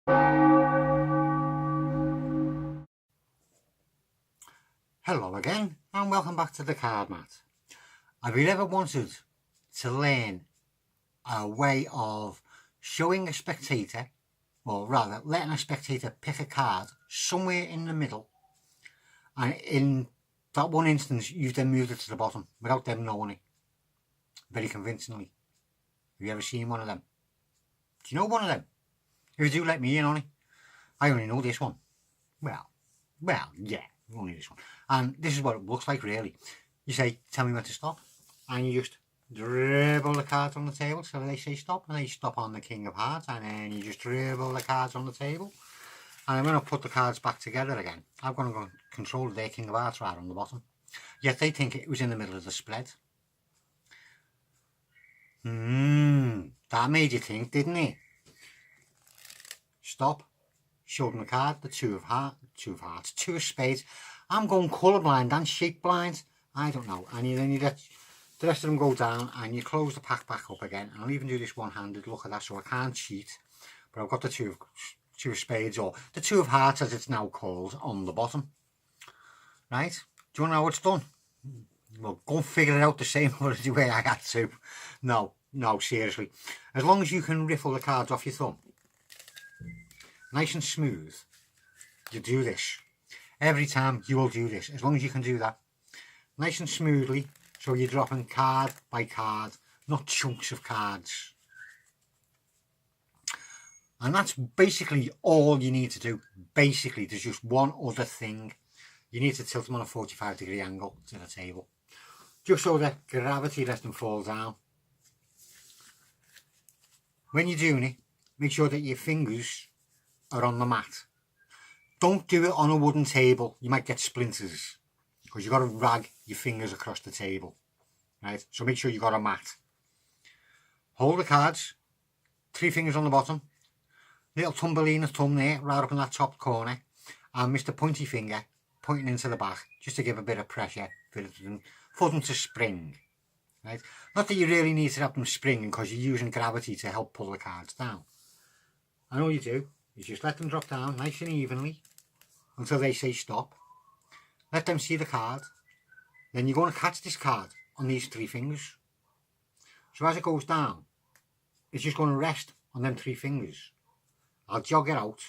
Hello again and welcome back to the Card Mat. Have you ever wanted to learn a way of showing a spectator, or rather letting a spectator pick a card somewhere in the middle, and in that one instance you've then moved it to the bottom without them knowing it, very convincingly? Have you ever seen one of them? Do you know one of them? If you do, let me in on it. I only know this one. Well, yeah, only this one. And this is what it looks like, really. You say, tell me when to stop, and you just dribble the cards on the table so they say stop, and they stop on the King of Hearts, and then you just dribble the cards on the table. And I'm going to put the cards back together again. I'm going to go control their King of Hearts right on the bottom. Yet they think it was in the middle of the spread. That made you think, didn't it? Stop. Showed them the card, the two of hearts, two of spades. I'm going colourblind and shape blind. I don't know. And then you let the rest of them go down and you close the pack back up again. And I'll even do this one-handed. Look at that, so I can't cheat. But I've got the two of spades, or the two of hearts as it's now called, on the bottom. Right? Do you want to know how it's done? Well, go and figure it out the same way I had to. No, seriously. As long as you can riffle the cards off your thumb, nice and smooth, you do this. Every time you will do this, as long as you can do that. Nice and smoothly, so you're dropping card by card, not chunks of cards. And that's basically all you need to do. Basically, there's just one other thing. You need to tilt them on a 45-degree angle to the table, just so that gravity lets them fall down. When you're doing it, make sure that your fingers are on the mat. Don't do it on a wooden table. You might get splinters because you've got to rag your fingers across the table, right? So make sure you've got a mat. Hold the cards, 3 fingers on the bottom, little Thumbelina thumb there, right up in that top corner, and Mr. Pointy Finger pointing into the back, just to give a bit of pressure for them to spring, right? Not that you really need to have them springing because you're using gravity to help pull the cards down. And all you do is just let them drop down nice and evenly until they say stop. Let them see the card. Then you're going to catch this card on these 3 fingers. So as it goes down, it's just going to rest on them 3 fingers. I'll jog it out.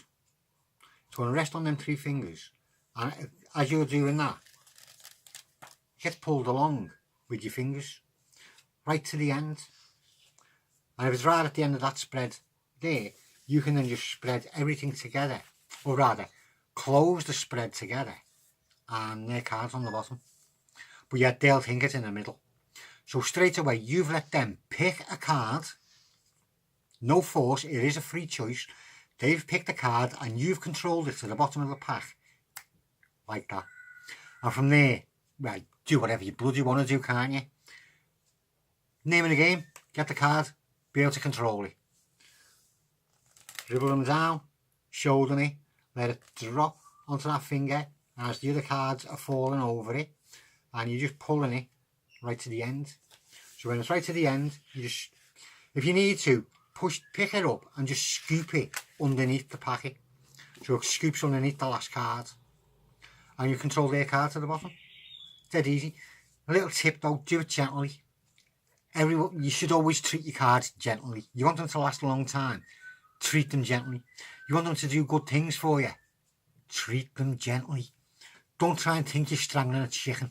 It's going to rest on them 3 fingers. And as you're doing that, it gets pulled along with your fingers right to the end. And if it's right at the end of that spread there, you can then just spread everything together, or rather close the spread together, and their cards on the bottom, but yet they'll think it's in the middle. So straight away you've let them pick a card, no force, it is a free choice. They've picked a card and you've controlled it to the bottom of the pack, like that. And from there, well, do whatever you bloody want to do, can't you? Name of the game, get the card, be able to control it. Dribble them down, shoulder it, let it drop onto that finger as the other cards are falling over it, and you're just pulling it right to the end. So when it's right to the end, you just, if you need to, pick it up and just scoop it underneath the packet, so it scoops underneath the last card, and you control their card to the bottom. Dead easy. A little tip though, do it gently. You should always treat your cards gently. You want them to last a long time, treat them gently. You want them to do good things for you, treat them gently. Don't try and think you're strangling a chicken.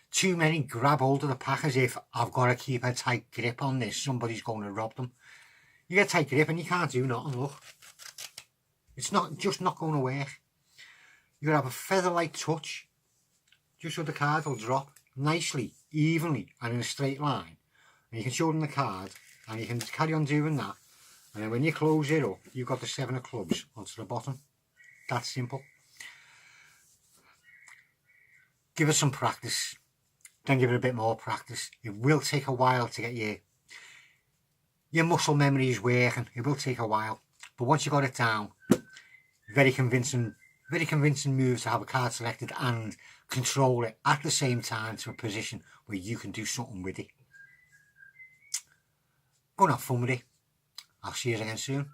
Too many grab hold of the pack as if I've got to keep a tight grip on this, somebody's going to rob them. You get a tight grip and you can't do nothing, look. It's just not going to work. You got to have a feather-like touch, just so the card will drop nicely, evenly, and in a straight line. And you can show them the card, and you can carry on doing that. And then when you close it up, you've got the 7 of clubs onto the bottom. That's simple. Give it some practice. Then give it a bit more practice. It will take a while to get your muscle memories working. It will take a while. But once you got it down, very convincing moves to have a card selected and control it at the same time to a position where you can do something with it. Go and have fun with it. I'll see you again soon.